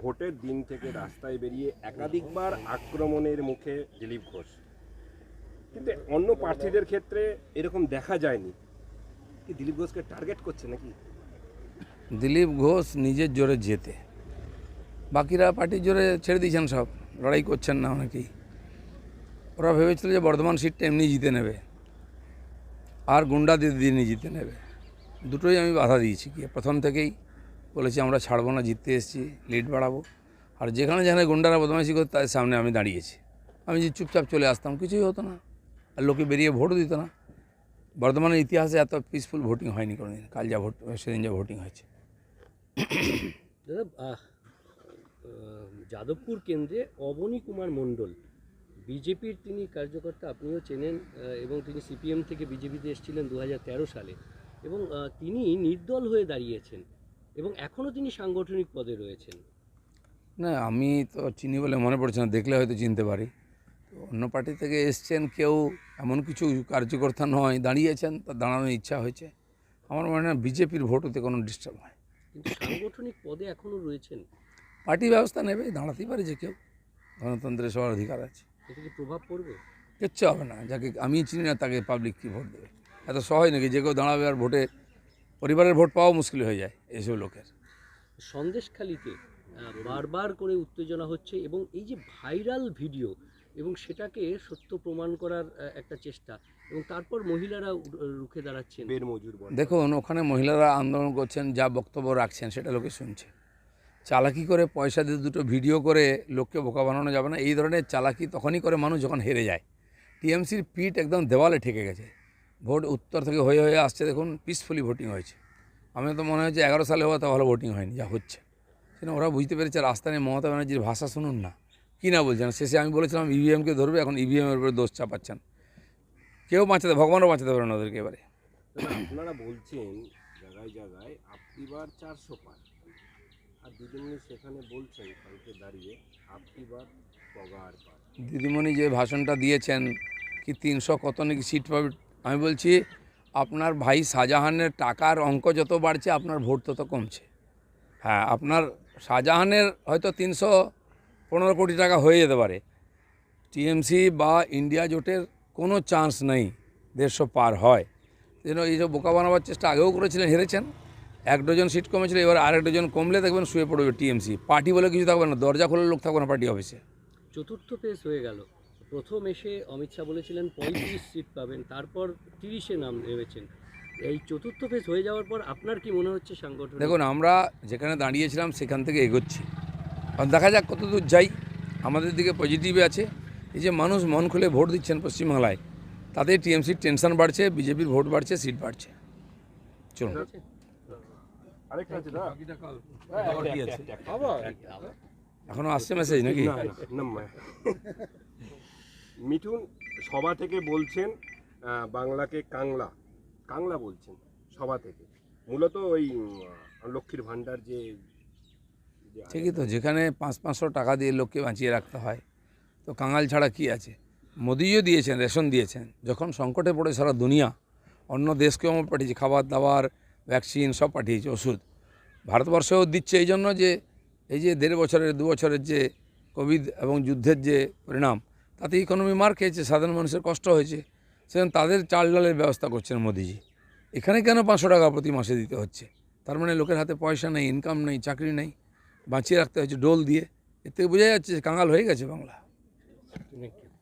ভোটের দিন থেকে রাস্তায় বেরিয়ে একাধিকবার আক্রমণের মুখে দিলীপ ঘোষ, কিন্তু অন্য প্রার্থীদের ক্ষেত্রে এরকম দেখা যায়নি। কি দিলীপ ঘোষকে টার্গেট করছে নাকি? দিলীপ ঘোষ নিজের জোরে জেতে, বাকিরা পার্টির জোরে ছেড়ে দিয়েছেন, সব লড়াই করছেন না অনেকেই। ওরা ভেবেছিল যে বর্ধমান সিটটা এমনি জিতে নেবে আর গুন্ডাদের দিয়ে নিয়ে জিতে নেবে। দুটোই আমি বাধা দিয়েছি, কি প্রথম থেকেই বলেছি আমরা ছাড়বো না, জিততে এসেছি, লিড বাড়াবো। আর যেখানে যেখানে গুন্ডারা বদমাইশি করতো তাদের সামনে আমি দাঁড়িয়েছি। আমি যে চুপচাপ চলে আসতাম, কিছুই হতো না, আর লোকে বেরিয়ে ভোটও দিত না। বর্ধমানের ইতিহাসে এত পিসফুল ভোটিং হয়নি কোনোদিন, কাল যা ভোট, সেদিন যা ভোটিং হয়েছে। দাদা, যাদবপুর কেন্দ্রে অবনী কুমার মণ্ডল, বিজেপির তিনি কার্যকর্তা, আপনিও চেনেন, এবং তিনি সিপিএম থেকে বিজেপিতে এসেছিলেন 2013 সালে, এবং তিনি নির্দল হয়ে দাঁড়িয়েছেন এবং এখনও তিনি সাংগঠনিক পদে রয়েছেন। না, আমি তো চিনি বলে মনে পড়ছে না, দেখলে হয়তো চিনতে পারি। তো অন্য পার্টি থেকে এসছেন কেউ, এমন কিছু কার্যকর্তা নয়, দাঁড়িয়েছেন, তার দাঁড়ানোর ইচ্ছা হয়েছে। আমার মনে হয় বিজেপির ভোটতে কোনো ডিস্টার্ব হয়। কিন্তু সাংগঠনিক পদে এখনও রয়েছেন। পার্টি ব্যবস্থা নেবে, দাঁড়াতেই পারে যে কেউ, গণতন্ত্রের সবার অধিকার আছে। এতে কি প্রভাব পড়বে? কিচ্ছু হবে না, যাকে আমি চিনি না তাকে পাবলিক কী ভোট দেবে? এত সহজ নাকি যে কেউ দাঁড়াবে আর ভোটে পরিবারের ভোট পাওয়া মুশকিল হয়ে যায় এসব লোকের। সন্দেশখালিতে বারবার করে উত্তেজনা হচ্ছে এবং এই যে ভাইরাল ভিডিও এবং সেটাকে সত্য প্রমাণ করার একটা চেষ্টা, এবং তারপর মহিলারা রুখে দাঁড়াচ্ছেন। বের মজুর বল। দেখুন, ওখানে মহিলারা আন্দোলন করছেন, যা বক্তব্য রাখছেন সেটা লোকে শুনছে। চালাকি করে পয়সা দিয়ে দুটো ভিডিও করে লোককে বোকা বানানো যাবে না। এই ধরনের চালাকি তখনই করে মানুষ যখন হেরে যায়। টিএমসির পিঠ একদম দেওয়ালে ঠেকে গেছে। ভোট উত্তর থেকে হয়ে হয়ে আসছে, দেখুন পিসফুলি ভোটিং হয়েছে। আমি তো মনে হচ্ছে 11 সালে হওয়া তো ভালো ভোটিং হয়নি, যা হচ্ছে সেটা ওরা বুঝতে পেরেছে। রাস্তা নিয়ে মমতা ব্যানার্জির ভাষা শুনুন না, কী না বলছেন। শেষে আমি বলেছিলাম ইভিএমকে ধরবে, এখন ইভিএমের উপরে দোষ চাপাচ্ছেন। কেউ বাঁচাতে, ভগবানও বাঁচাতে পারে না ওদেরকে এবারে। আপনারা বলছেন জায়গায় জায়গায় আপনিবার 400 পার, আর দিদিমণি সেখানে বলছেন কালকে দাঁড়িয়ে আপনিবার পগার পার। দিদিমণি যে ভাষণটা দিয়েছেন কি 300 কত নাকি সিট পাবে, আমি বলছি আপনার ভাই শাহজাহানের টাকার অঙ্ক যত বাড়ছে আপনার ভোট তত কমছে। হ্যাঁ, আপনার শাহজাহানের হয়তো 315 কোটি টাকা হয়ে যেতে পারে, টিএমসি বা ইন্ডিয়া জোটের কোনো চান্স নেই 150 পার হয়। যেন এইসব বোকা বানাবার চেষ্টা আগেও করেছিলেন, হেরেছেন। 1 ডজন সিট কমেছিল, এবার 1 ডজন কমলে দেখবেন শুয়ে পড়বে টিএমসি। পার্টি বলে কিছু থাকবে না, দরজা খোলার লোক থাকবে না পার্টি অফিসে। চতুর্থ ফেজ হয়ে গেল। প্রথম এসে অমিত শাহ বলেছিলেন 35 সিট পাবেন, তারপর 30-এ নাম নেমেছেন। এই চতুর্থ ফেজ হয়ে যাওয়ার পর আপনার কি মনে হচ্ছে সাংগঠনিক? দেখুন, আমরা যেখানে দাঁড়িয়েছিলাম সেখান থেকে এগোচ্ছি, আর দেখা যাক কত দূর যাই। আমাদের দিকে পজিটিভই আছে। এই যে মানুষ মন খুলে ভোট দিচ্ছেন পশ্চিমবাংলায়, তাতে টিএমসির টেনশন বাড়ছে, বিজেপির ভোট বাড়ছে, সিট বাড়ছে। চলুন, আরেকটা আছে না, এখনও আসছে মেসেজ নাকি? মিঠুন সভা থেকে বলছেন বাংলাকে কাংলা কাংলা বলছেন সভা থেকে, মূলত ওই লক্ষ্মীর ভাণ্ডার যে ঠিকই তো, যেখানে 500 টাকা দিয়ে লোককে বাঁচিয়ে রাখতে হয়, তো কাঙাল ছাড়া কি আছে? মোদিও দিয়েছেন, রেশন দিয়েছেন। যখন সংকটে পড়ে সারা দুনিয়া, অন্য দেশকেও আমরা পাঠিয়েছি, খাবার দাবার, ভ্যাকসিন সব পাঠিয়েছে, ওষুধ। ভারতবর্ষেও দিচ্ছে এই জন্য যে এই যে 1.5 বছরের 2 বছরের যে কোভিড এবং যুদ্ধের যে পরিণাম, তাতে ইকোনমি মার খেয়েছে, সাধারণ মানুষের কষ্ট হয়েছে, সেজন্য তাদের চাল ডালের ব্যবস্থা করছেন মোদিজি। এখানে কেন 500 টাকা প্রতি মাসে দিতে হচ্ছে? তার মানে লোকের হাতে পয়সা নেই, ইনকাম নেই, চাকরি নেই, বাঁচিয়ে রাখতে হচ্ছে ডোল দিয়ে। এর থেকে বোঝা যাচ্ছে যে কাঙাল হয়ে গেছে বাংলা। Thank you.